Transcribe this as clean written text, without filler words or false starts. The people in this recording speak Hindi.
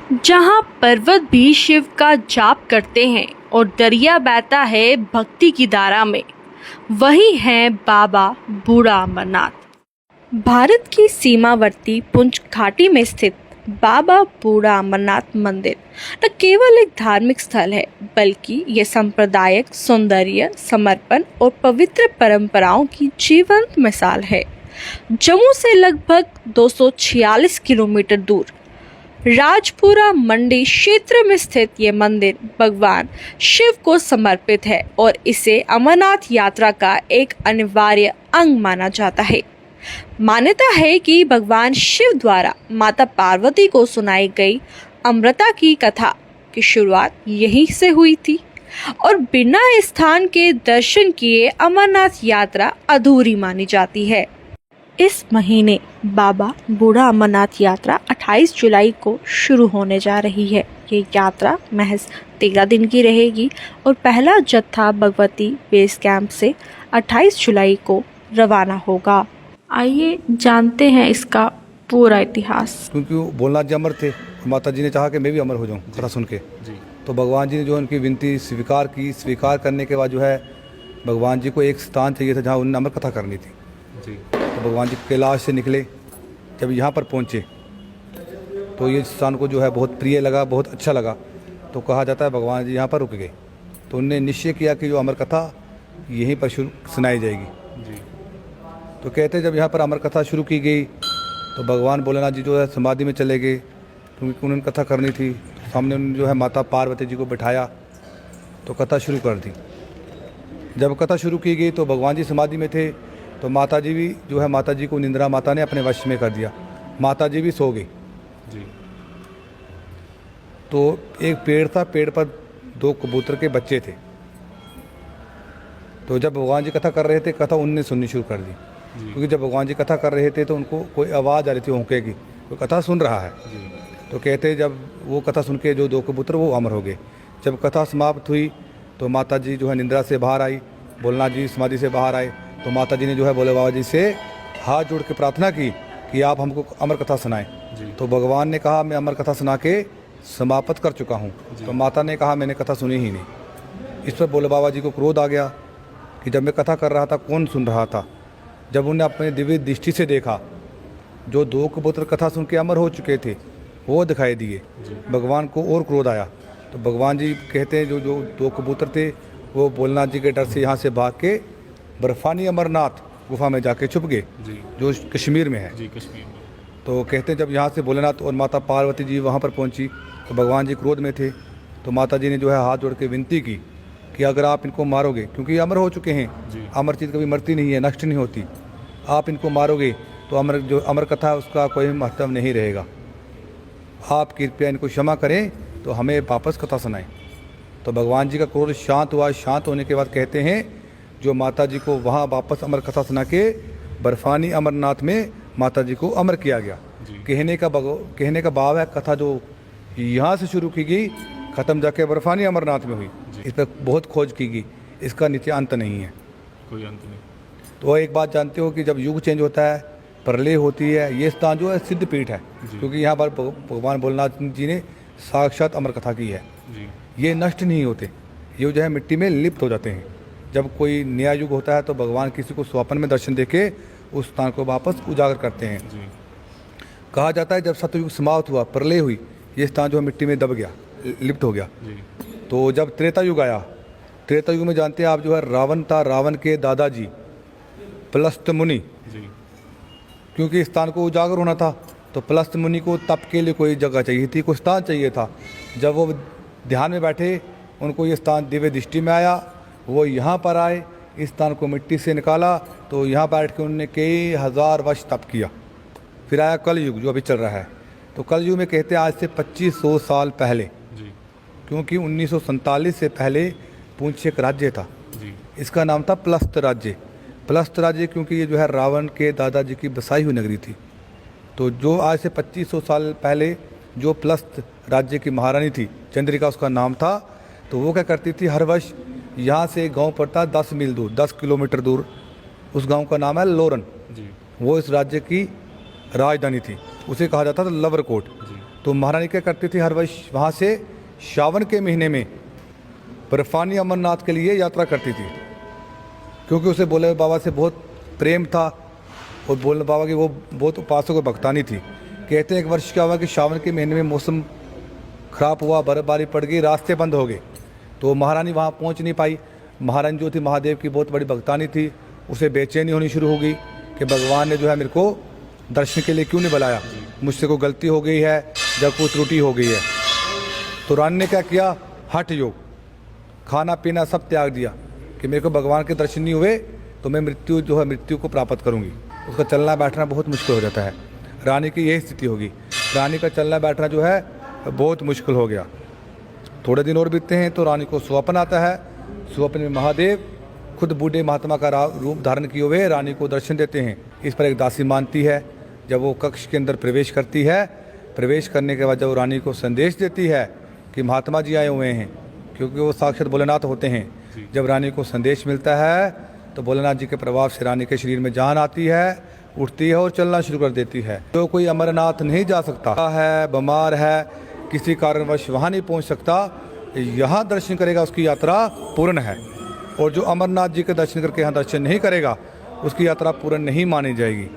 जहाँ पर्वत भी शिव का जाप करते हैं और दरिया बहता है भक्ति की धारा में, वही है बाबा बूढ़ा अमरनाथ। भारत की सीमावर्ती पुंछ घाटी में स्थित बाबा बूढ़ा अमरनाथ मंदिर न केवल एक धार्मिक स्थल है, बल्कि ये सांप्रदायिक सौंदर्य, समर्पण और पवित्र परंपराओं की जीवंत मिसाल है। जम्मू से लगभग 246 किलोमीटर दूर राजपुरा मंडी क्षेत्र में स्थित ये मंदिर भगवान शिव को समर्पित है और इसे अमरनाथ यात्रा का एक अनिवार्य अंग माना जाता है। मान्यता है कि भगवान शिव द्वारा माता पार्वती को सुनाई गई अमृता की कथा की शुरुआत यहीं से हुई थी और बिना स्थान के दर्शन किए अमरनाथ यात्रा अधूरी मानी जाती है। इस महीने बाबा बूढ़ा अमरनाथ यात्रा 28 जुलाई को शुरू होने जा रही है। ये यात्रा महज 13 दिन की रहेगी और पहला जत्था भगवती बेस कैंप से 28 जुलाई को रवाना होगा। आइए जानते हैं इसका पूरा इतिहास। क्योंकि वो भोलेनाथ जी अमर थे, माता जी ने चाहा कि मैं भी अमर हो जाऊं कथा सुन के जी। तो भगवान जी ने जो उनकी विनती स्वीकार की, स्वीकार करने के बाद जो है भगवान जी को एक स्थान चाहिए था जहाँ उन्हें अमर कथा करनी थी जी। तो भगवान जी कैलाश से निकले, जब यहाँ पर पहुँचे तो ये स्थान को जो है बहुत प्रिय लगा, बहुत अच्छा लगा। तो कहा जाता है भगवान जी यहाँ पर रुक गए, तो उन्होंने निश्चय किया कि जो अमर कथा यहीं पर शुरू सुनाई जाएगी जी। तो कहते जब यहाँ पर अमर कथा शुरू की गई तो भगवान भोलेनाथ जी जो है समाधि में चले गए, क्योंकि उन्होंने कथा करनी थी। सामने उन्होंने जो है माता पार्वती जी को बिठाया तो कथा शुरू कर दी। जब कथा शुरू की गई तो भगवान जी समाधि में थे, तो माता जी भी जो है माता जी को निंद्रा माता ने अपने वश में कर दिया, माता जी भी सो गई जी। तो एक पेड़ था, पेड़ पर 2 कबूतर के बच्चे थे। तो जब भगवान जी कथा कर रहे थे, कथा उनने सुननी शुरू कर दी, क्योंकि जब भगवान जी कथा कर रहे थे तो उनको कोई आवाज़ आ रही थी होंके की, कोई कथा सुन रहा है जी। तो कहते जब वो कथा सुन के जो 2 कबूतर वो अमर हो गए। जब कथा समाप्त हुई तो माता जी जो है निंद्रा से बाहर आई, भोलेनाथ जी समाधि से बाहर आए। तो माता जी ने जो है भोले बाबा जी से हाथ जोड़ के प्रार्थना की कि आप हमको अमर कथा सुनाएं। तो भगवान ने कहा मैं अमर कथा सुना के समाप्त कर चुका हूँ। तो माता ने कहा मैंने कथा सुनी ही नहीं। इस पर भोले बाबा जी को क्रोध आ गया कि जब मैं कथा कर रहा था कौन सुन रहा था। जब उन्हें अपने दिव्य दृष्टि से देखा, जो 2 कबूतर कथा सुन के अमर हो चुके थे वो दिखाई दिए, भगवान को और क्रोध आया। तो भगवान जी कहते हैं जो 2 कबूतर थे वो भोलेनाथ जी के डर से यहाँ से भाग के बर्फानी अमरनाथ गुफा में जाके छुप गए, जो कश्मीर में है जी, कश्मीर में। तो कहते हैं जब यहाँ से भोलेनाथ और माता पार्वती जी वहाँ पर पहुँची तो भगवान जी क्रोध में थे। तो माता जी ने जो है हाथ जोड़ के विनती की कि अगर आप इनको मारोगे, क्योंकि अमर हो चुके हैं, अमर चीज़ कभी मरती नहीं है, नष्ट नहीं होती, आप इनको मारोगे तो अमर कथा है उसका कोई महत्व नहीं रहेगा। आप कृपया इनको क्षमा करें तो हमें वापस कथा सुनाएं। तो भगवान जी का क्रोध शांत हुआ। शांत होने के बाद कहते हैं जो माता जी को वहाँ वापस अमर कथा सुना के बर्फानी अमरनाथ में माता जी को अमर किया गया। कहने का भाव है कथा जो यहाँ से शुरू की गई ख़त्म जाके बर्फानी अमरनाथ में हुई। इस पर बहुत खोज की गई, इसका नित्य अंत नहीं है, कोई अंत नहीं। तो एक बात जानते हो कि जब युग चेंज होता है, प्रलय होती है, ये स्थान जो है सिद्ध पीठ है, क्योंकि यहाँ पर भगवान भोलेनाथ जी ने साक्षात अमर कथा की है। ये नष्ट नहीं होते, ये जो है मिट्टी में लिप्त हो जाते हैं। जब कोई नया युग होता है तो भगवान किसी को स्वप्न में दर्शन देके उस स्थान को वापस उजागर करते हैं। कहा जाता है जब सतयुग समाप्त हुआ, प्रलय हुई, ये स्थान जो है मिट्टी में दब गया, लिप्त हो गया। तो जब त्रेता युग आया, त्रेता युग में जानते हैं आप जो है रावण था, रावण के दादाजी पलस्त मुनि, क्योंकि इस स्थान को उजागर होना था तो पलस्त मुनि को तप के लिए कोई जगह चाहिए थी, कोई स्थान चाहिए था। जब वो ध्यान में बैठे उनको ये स्थान दिव्य दृष्टि में आया, वो यहाँ पर आए, इस स्थान को मिट्टी से निकाला, तो यहाँ बैठ के उन्होंने कई हज़ार वर्ष तप किया। फिर आया कल युग जो अभी चल रहा है। तो कल युग में कहते हैं आज से 2500 साल पहले, क्योंकि 1947 से पहले पुंछ एक राज्य था, इसका नाम था पलस्त राज्य। पलस्त राज्य क्योंकि ये जो है रावण के दादाजी की बसाई हुई नगरी थी। तो जो आज से 2500 साल पहले जो पलस्त राज्य की महारानी थी, चंद्रिका उसका नाम था, तो वो क्या करती थी, हर वर्ष यहाँ से गांव पड़ता 10 मील दूर, 10 किलोमीटर दूर, उस गांव का नाम है लोरन। वो इस राज्य की राजधानी थी, उसे कहा जाता था लवरकोट। तो महारानी क्या करती थी, हर वर्ष वहाँ से सावन के महीने में बर्फानी अमरनाथ के लिए यात्रा करती थी, क्योंकि उसे भोले बाबा से बहुत प्रेम था और भोले बाबा की वो बहुत उपासक और भक्तानी थी। कहते हैं एक वर्ष क्या हुआ कि सावन के महीने में मौसम खराब हुआ, बर्फबारी पड़ गई, रास्ते बंद हो गए, तो महारानी वहाँ पहुँच नहीं पाई। महारानी जो थी महादेव की बहुत बड़ी भक्तानी थी, उसे बेचैनी होनी शुरू हो गई कि भगवान ने जो है मेरे को दर्शन के लिए क्यों नहीं बुलाया, मुझसे कोई गलती हो गई है या कोई त्रुटि हो गई है। तो रानी ने क्या किया, हठ योग, खाना पीना सब त्याग दिया कि मेरे को भगवान के दर्शन नहीं हुए तो मैं मृत्यु को प्राप्त करूंगी। उसका चलना बैठना बहुत मुश्किल हो जाता है। रानी की यही स्थिति होगी, रानी का चलना बैठना जो है बहुत मुश्किल हो गया। थोड़े दिन और बीतते हैं तो रानी को स्वप्न आता है। स्वप्न में महादेव खुद बूढ़े महात्मा का रूप धारण किए हुए रानी को दर्शन देते हैं। इस पर एक दासी मानती है। जब वो कक्ष के अंदर प्रवेश करती है, प्रवेश करने के बाद जब रानी को संदेश देती है कि महात्मा जी आए हुए हैं, क्योंकि वो साक्षात भोलेनाथ होते हैं। जब रानी को संदेश मिलता है तो भोलेनाथ जी के प्रभाव से रानी के शरीर में जान आती है, उठती है और चलना शुरू कर देती है। जो कोई अमरनाथ नहीं जा सकता है, बीमार है, किसी कारणवश वहाँ नहीं पहुँच सकता, यहाँ दर्शन करेगा, उसकी यात्रा पूर्ण है। और जो अमरनाथ जी के दर्शन करके यहाँ दर्शन नहीं करेगा, उसकी यात्रा पूर्ण नहीं मानी जाएगी।